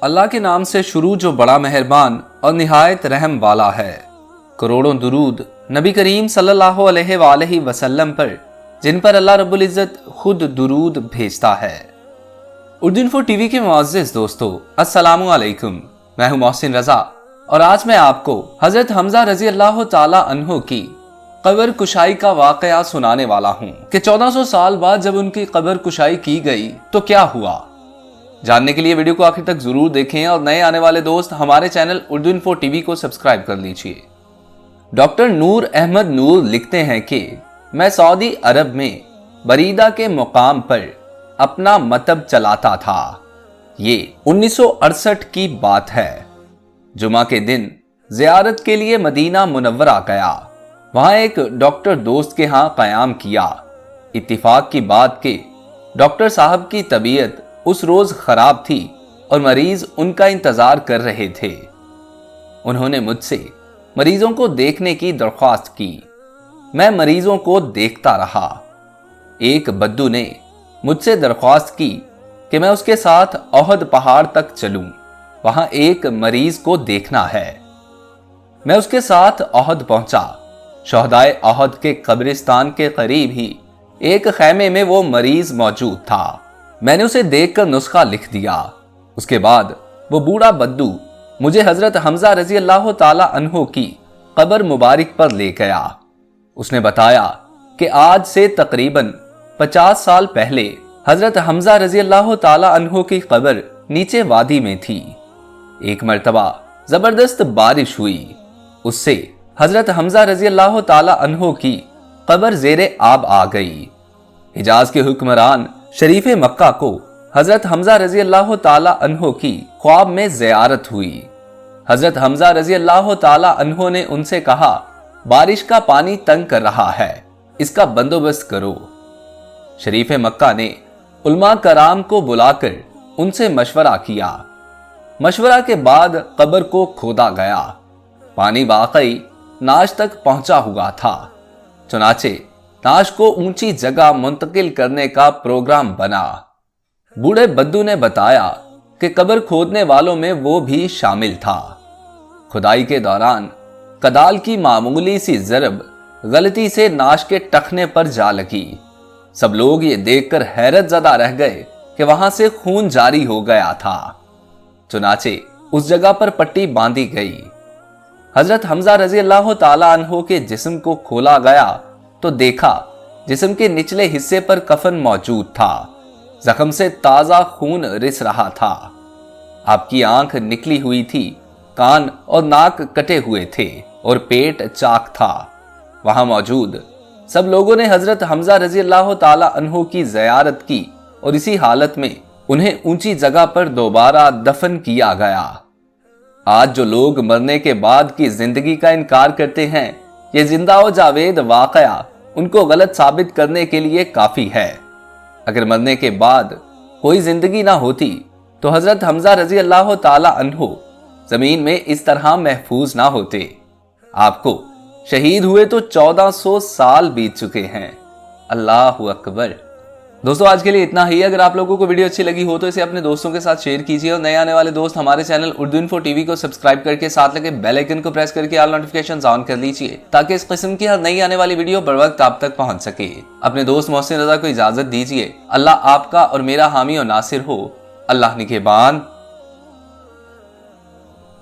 अल्लाह के नाम से शुरू जो बड़ा मेहरबान और निहायत रहम वाला है। करोड़ों दुरूद नबी करीम सल्लल्लाहु अलैहि वसल्लम पर, जिन पर अल्लाह रब्बुल इज़्ज़त खुद दुरूद भेजता है। उर्दू इन्फो टीवी के मुअज़्ज़िज़ दोस्तों, अस्सलामु अलैकुम। मैं हूं मोहसिन रजा और आज मैं आपको हजरत हमजा रजी अल्लाह ताला अन्हो की कब्र कुशाई का वाकया सुनाने वाला हूं कि 1400 साल बाद जब उनकी कब्र कुशाई की गई तो क्या हुआ। जानने के लिए वीडियो को आखिर तक जरूर देखें और नए आने वाले दोस्त हमारे चैनल उर्दू इन्फो टीवी को सब्सक्राइब कर लीजिए। डॉक्टर नूर अहमद नूर लिखते हैं कि मैं सऊदी अरब में बरीदा के मुकाम पर अपना मतब चलाता था। ये 1968 की बात है। जुमा के दिन जियारत के लिए मदीना मुनव्वरा गया। वहां एक डॉक्टर दोस्त के यहाँ कयाम किया। इत्तिफाक की बात के डॉक्टर साहब की तबीयत उस रोज खराब थी और मरीज उनका इंतजार कर रहे थे। उन्होंने मुझसे मरीजों को देखने की दरख्वास्त की। मैं मरीजों को देखता रहा। एक बद्दू ने मुझसे दरख्वास्त की कि मैं उसके साथ ओहद पहाड़ तक चलूं, वहां एक मरीज को देखना है। मैं उसके साथ ओहद पहुंचा। शहदाए ओहद के कब्रिस्तान के करीब ही एक खैमे में वो मरीज मौजूद था। मैंने उसे देखकर नुस्खा लिख दिया। उसके बाद वो बूढ़ा बद्दू मुझे हजरत हमजा रजी अल्लाह ताला अन्हो की कब्र मुबारक पर ले गया। उसने बताया कि आज से तकरीबन 50 साल पहले हजरत हमजा रजी अल्लाह ताला अन्हो की कब्र नीचे वादी में थी। एक मर्तबा जबरदस्त बारिश हुई। उससे हजरत हमजा रजी अल्लाह ताला अन्हो की कब्र ज़ेरे आब आ गई। हिजाज के हुक्मरान शरीफ मक्का को हजरत हमजा रजी अल्लाह ताला अन्हो की ख्वाब में ज़ियारत हुई। हजरत हमजा रजी अल्लाह ताला अन्हो ने उनसे कहा, बारिश का पानी तंग कर रहा है, इसका बंदोबस्त करो। शरीफ मक्का ने उलमा कराम को बुलाकर उनसे मशवरा किया। मशवरा के बाद कब्र को खोदा गया। पानी वाकई नाश तक पहुंचा हुआ था। चुनाचे नाश को ऊंची जगह मुंतकिल करने का प्रोग्राम बना। बूढ़े बद्दू ने बताया कि कब्र खोदने वालों में वो भी शामिल था। खुदाई के दौरान कदाल की मामूली सी ज़रब गलती से नाश के टखने पर जा लगी। सब लोग ये देखकर हैरत ज़दा रह गए कि वहां से खून जारी हो गया था। चुनाचे उस जगह पर पट्टी बांधी गई। हजरत हमजा रजी अल्लाह ताला अन्हो के जिस्म को खोला गया तो देखा जिस्म के निचले हिस्से पर कफन मौजूद था। जख्म से ताजा खून रिस रहा था। आपकी आंख निकली हुई थी, कान और नाक कटे हुए थे और पेट चाक था। वहां मौजूद सब लोगों ने हजरत हमजा रजी अल्लाह ताला अन्हो की ज़ियारत की और इसी हालत में उन्हें ऊंची जगह पर दोबारा दफन किया गया। आज जो लोग मरने के बाद की जिंदगी का इनकार करते हैं, ये जिंदा व जावेद वाकया उनको गलत साबित करने के लिए काफी है। अगर मरने के बाद कोई जिंदगी ना होती तो हजरत हमजा रजी अल्लाह ताला अन्हो जमीन में इस तरह महफूज ना होते। आपको शहीद हुए तो 1400 साल बीत चुके हैं। अल्लाहु अकबर। दोस्तों, आज के लिए इतना ही। अगर आप लोगों को वीडियो अच्छी लगी हो तो इसे अपने दोस्तों के साथ शेयर कीजिए और नए आने वाले दोस्त हमारे चैनल उर्दू इन्फो टीवी को सब्सक्राइब करके साथ लगे बेल आइकन को प्रेस करके ऑल नोटिफिकेशंस ऑन कर लीजिए ताकि इस किस्म की हर नई आने वाली वीडियो बर वक्त आप तक पहुंच सके। अपने दोस्त मोहसिन रजा को इजाजत दीजिए। अल्लाह आपका और मेरा हामी और नासिर हो। अल्लाह निगहबान।